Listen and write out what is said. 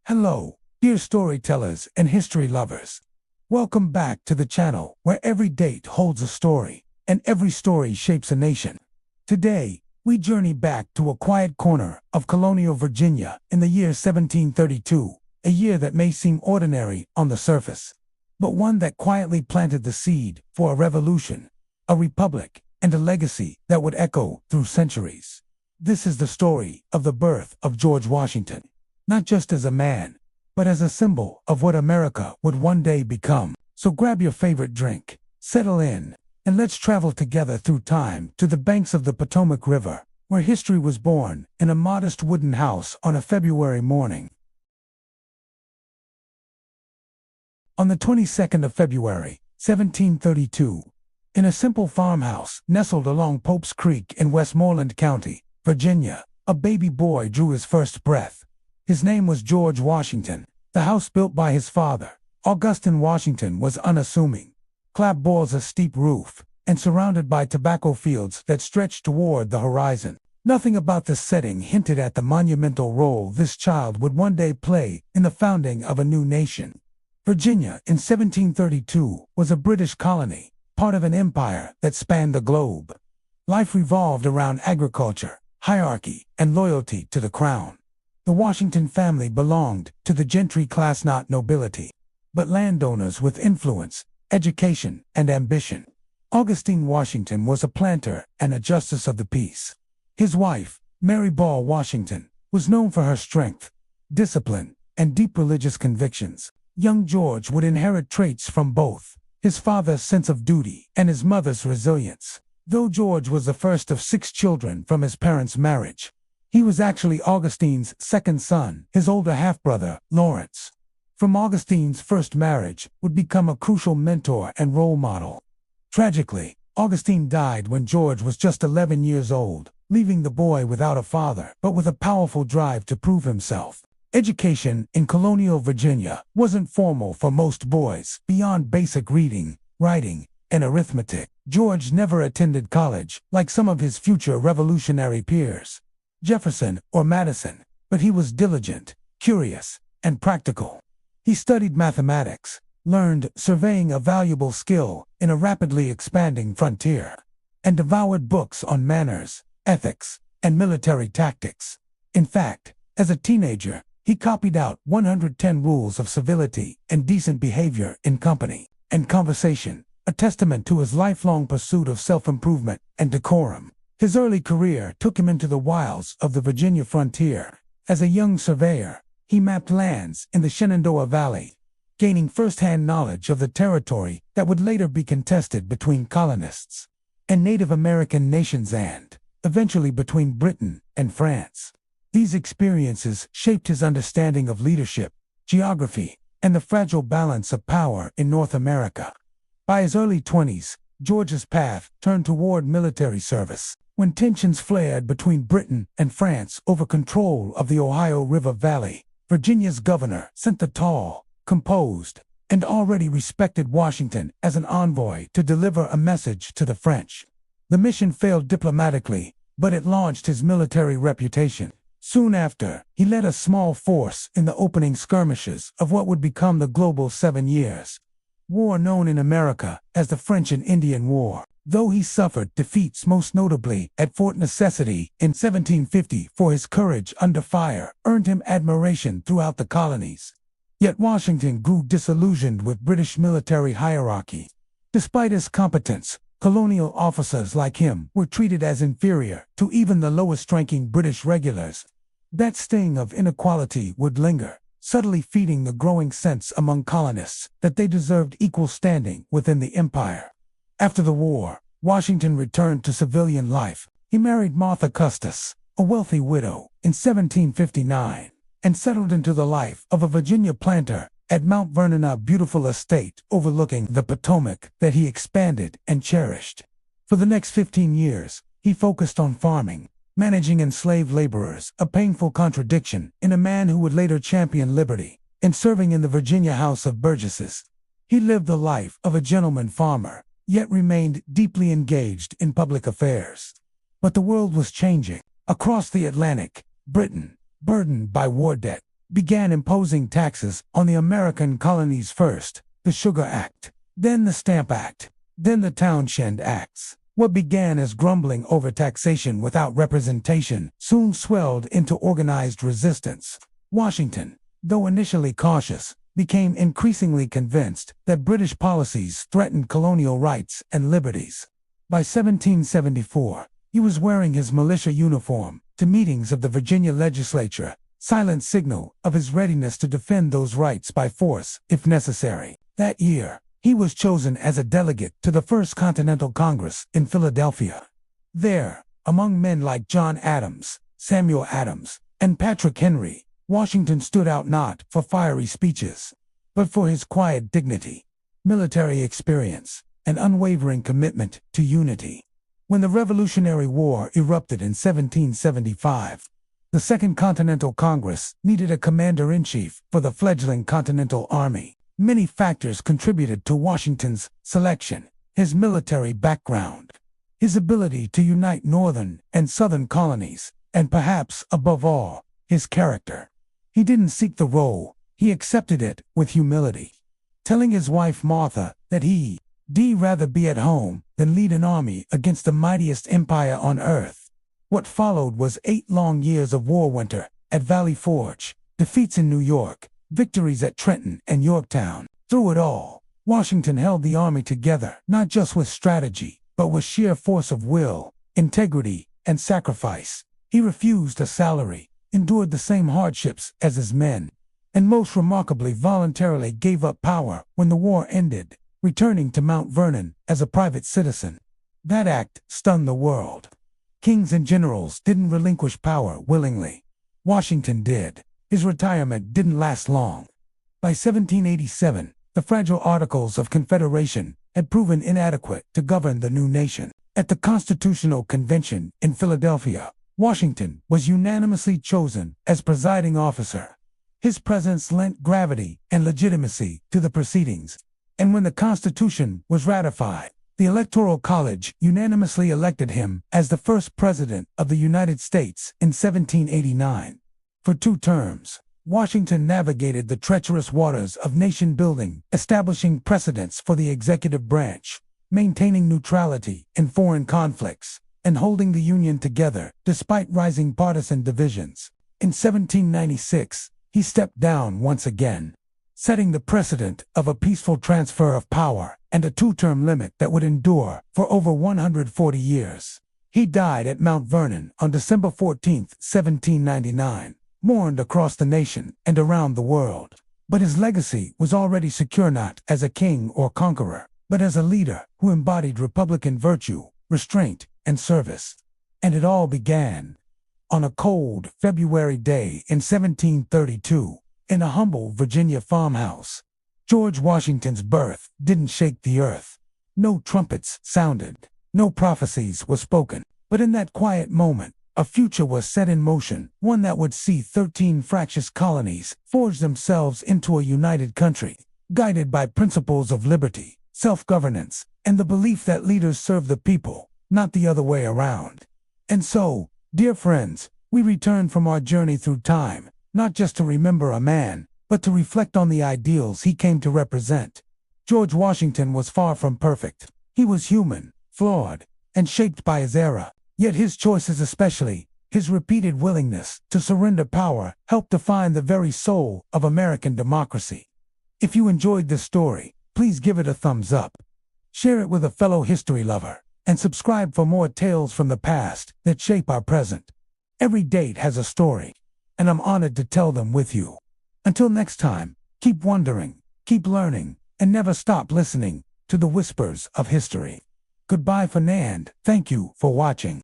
Hello, dear storytellers and history lovers. Welcome back to the channel where every date holds a story and every story shapes a nation. Today, we journey back to a quiet corner of Colonial, Virginia in the year 1732, a year that may seem ordinary on the surface, but one that quietly planted the seed for a revolution, a republic, and a legacy that would echo through centuries. This is the story of the birth of George Washington. Not just as a man, but as a symbol of what America would one day become. So grab your favorite drink, settle in, and let's travel together through time to the banks of the Potomac River, where history was born in a modest wooden house on a February morning. On the 22nd of February, 1732, in a simple farmhouse nestled along Pope's Creek in Westmoreland County, Virginia, a baby boy drew his first breath. His name was George Washington. The house built by his father, Augustine Washington, was unassuming. Clap bores a steep roof, and surrounded by tobacco fields that stretched toward the horizon. Nothing about the setting hinted at the monumental role this child would one day play in the founding of a new nation. Virginia in 1732 was a British colony, part of an empire that spanned the globe. Life revolved around agriculture, hierarchy, and loyalty to the crown. The Washington family belonged to the gentry class, not nobility, but landowners with influence, education, and ambition. Augustine Washington was a planter and a justice of the peace. His wife, Mary Ball Washington, was known for her strength, discipline, and deep religious convictions. Young George would inherit traits from both, his father's sense of duty and his mother's resilience. Though George was the first of 6 children from his parents' marriage, he was actually Augustine's second son. His older half-brother, Lawrence, from Augustine's first marriage, would become a crucial mentor and role model. Tragically, Augustine died when George was just 11 years old, leaving the boy without a father, but with a powerful drive to prove himself. Education in Colonial Virginia wasn't formal for most boys. Beyond basic reading, writing, and arithmetic, George never attended college like some of his future revolutionary peers, Jefferson or Madison, but he was diligent, curious, and practical. He studied mathematics, learned surveying, a valuable skill in a rapidly expanding frontier, and devoured books on manners, ethics, and military tactics. In fact, as a teenager, he copied out 110 rules of civility and decent behavior in company and conversation, a testament to his lifelong pursuit of self-improvement and decorum. His early career took him into the wilds of the Virginia frontier. As a young surveyor, he mapped lands in the Shenandoah Valley, gaining first-hand knowledge of the territory that would later be contested between colonists and Native American nations and, eventually, between Britain and France. These experiences shaped his understanding of leadership, geography, and the fragile balance of power in North America. By his early 20s, George's path turned toward military service, when tensions flared between Britain and France over control of the Ohio River Valley. Virginia's governor sent the tall, composed, and already respected Washington as an envoy to deliver a message to the French. The mission failed diplomatically, but it launched his military reputation. Soon after, he led a small force in the opening skirmishes of what would become the Global 7 Years' War, known in America as the French and Indian War. Though he suffered defeats, most notably at Fort Necessity in 1750, for his courage under fire earned him admiration throughout the colonies. Yet Washington grew disillusioned with British military hierarchy. Despite his competence, colonial officers like him were treated as inferior to even the lowest-ranking British regulars. That sting of inequality would linger, subtly feeding the growing sense among colonists that they deserved equal standing within the empire. After the war, Washington returned to civilian life. He married Martha Custis, a wealthy widow, in 1759, and settled into the life of a Virginia planter at Mount Vernon, a beautiful estate overlooking the Potomac that he expanded and cherished. For the next 15 years, he focused on farming, managing enslaved laborers, a painful contradiction in a man who would later champion liberty, and serving in the Virginia House of Burgesses. He lived the life of a gentleman farmer, yet remained deeply engaged in public affairs. But the world was changing. Across the Atlantic, Britain, burdened by war debt, began imposing taxes on the American colonies first, the Sugar Act, then the Stamp Act, then the Townshend Acts. What began as grumbling over taxation without representation soon swelled into organized resistance. Washington, though initially cautious, became increasingly convinced that British policies threatened colonial rights and liberties. By 1774, he was wearing his militia uniform to meetings of the Virginia legislature, silent signal of his readiness to defend those rights by force if necessary. That year, he was chosen as a delegate to the First Continental Congress in Philadelphia. There, among men like John Adams, Samuel Adams, and Patrick Henry, Washington stood out not for fiery speeches, but for his quiet dignity, military experience, and unwavering commitment to unity. When the Revolutionary War erupted in 1775, the Second Continental Congress needed a commander-in-chief for the fledgling Continental Army. Many factors contributed to Washington's selection: his military background, his ability to unite northern and southern colonies, and perhaps, above all, his character. He didn't seek the role, he accepted it with humility, telling his wife Martha that he'd rather be at home than lead an army against the mightiest empire on earth. What followed was 8 long years of war winter at Valley Forge, defeats in New York, victories at Trenton and Yorktown. Through it all, Washington held the army together, not just with strategy, but with sheer force of will, integrity, and sacrifice. He refused a salary, endured the same hardships as his men, and most remarkably voluntarily gave up power when the war ended, returning to Mount Vernon as a private citizen. That act stunned the world. Kings and generals didn't relinquish power willingly. Washington did. His retirement didn't last long. By 1787, the fragile Articles of Confederation had proven inadequate to govern the new nation. At the Constitutional Convention in Philadelphia, Washington was unanimously chosen as presiding officer. His presence lent gravity and legitimacy to the proceedings, and when the Constitution was ratified, the Electoral College unanimously elected him as the first President of the United States in 1789. For 2 terms, Washington navigated the treacherous waters of nation building, establishing precedents for the executive branch, maintaining neutrality in foreign conflicts, and holding the Union together despite rising partisan divisions. In 1796, he stepped down once again, setting the precedent of a peaceful transfer of power and a 2-term limit that would endure for over 140 years. He died at Mount Vernon on December 14, 1799, mourned across the nation and around the world. But his legacy was already secure, not as a king or conqueror, but as a leader who embodied Republican virtue, restraint, and service. And it all began on a cold February day in 1732, in a humble Virginia farmhouse. George Washington's birth didn't shake the earth. No trumpets sounded, no prophecies were spoken, but in that quiet moment, a future was set in motion, one that would see 13 fractious colonies forge themselves into a united country, guided by principles of liberty, self-governance, and the belief that leaders serve the people, not the other way around. And so, dear friends, we return from our journey through time, not just to remember a man, but to reflect on the ideals he came to represent. George Washington was far from perfect. He was human, flawed, and shaped by his era. Yet his choices, especially his repeated willingness to surrender power, helped define the very soul of American democracy. If you enjoyed this story, please give it a thumbs up. Share it with a fellow history lover, and subscribe for more tales from the past that shape our present. Every date has a story, and I'm honored to tell them with you. Until next time, keep wondering, keep learning, and never stop listening to the whispers of history. Goodbye for now, and thank you for watching.